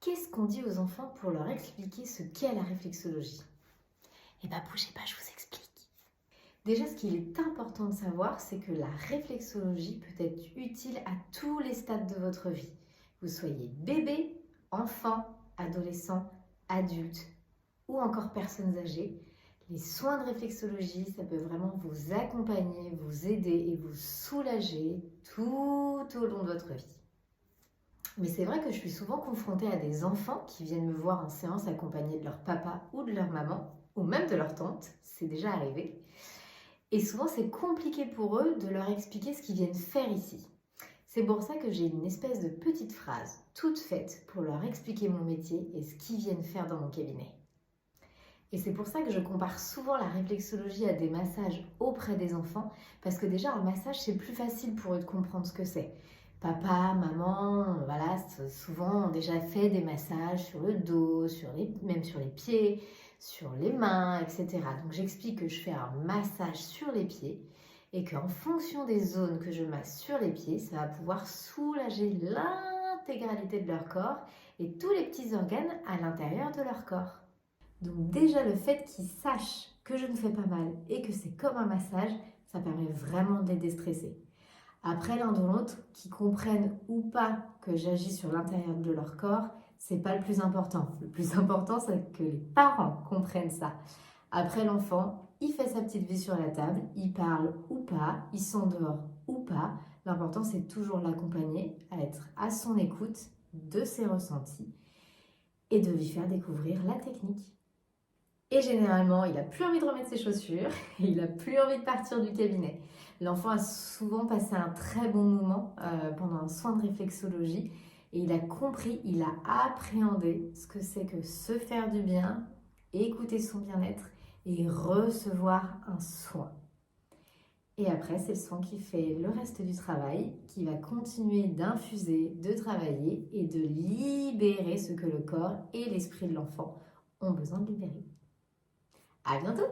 qu'est-ce qu'on dit aux enfants pour leur expliquer ce qu'est la réflexologie? Eh bien, bougez pas, je vous explique. Déjà, ce qu'il est important de savoir, c'est que la réflexologie peut être utile à tous les stades de votre vie. Vous soyez bébé, enfant, adolescent, adulte ou encore personnes âgées. Les soins de réflexologie, ça peut vraiment vous accompagner, vous aider et vous soulager tout au long de votre vie. Mais c'est vrai que je suis souvent confrontée à des enfants qui viennent me voir en séance accompagnés de leur papa ou de leur maman, ou même de leur tante, c'est déjà arrivé. Et souvent c'est compliqué pour eux de leur expliquer ce qu'ils viennent faire ici. C'est pour ça que j'ai une espèce de petite phrase toute faite pour leur expliquer mon métier et ce qu'ils viennent faire dans mon cabinet. Et c'est pour ça que je compare souvent la réflexologie à des massages auprès des enfants, parce que déjà un massage c'est plus facile pour eux de comprendre ce que c'est. Papa, maman, voilà, souvent ont déjà fait des massages sur le dos, même sur les pieds, sur les mains, etc. Donc j'explique que je fais un massage sur les pieds et qu'en fonction des zones que je masse sur les pieds, ça va pouvoir soulager l'intégralité de leur corps et tous les petits organes à l'intérieur de leur corps. Donc déjà le fait qu'ils sachent que je ne fais pas mal et que c'est comme un massage, ça permet vraiment de les déstresser. Après, l'un de l'autre, qu'ils comprennent ou pas que j'agis sur l'intérieur de leur corps, c'est pas le plus important. Le plus important, c'est que les parents comprennent ça. Après, l'enfant, il fait sa petite vie sur la table, il parle ou pas, il s'endort ou pas. L'important, c'est toujours l'accompagner, à être à son écoute de ses ressentis et de lui faire découvrir la technique. Et généralement, il n'a plus envie de remettre ses chaussures, et il n'a plus envie de partir du cabinet. L'enfant a souvent passé un très bon moment pendant un soin de réflexologie et il a compris, il a appréhendé ce que c'est que se faire du bien, écouter son bien-être et recevoir un soin. Et après, c'est le soin qui fait le reste du travail, qui va continuer d'infuser, de travailler et de libérer ce que le corps et l'esprit de l'enfant ont besoin de libérer. À bientôt!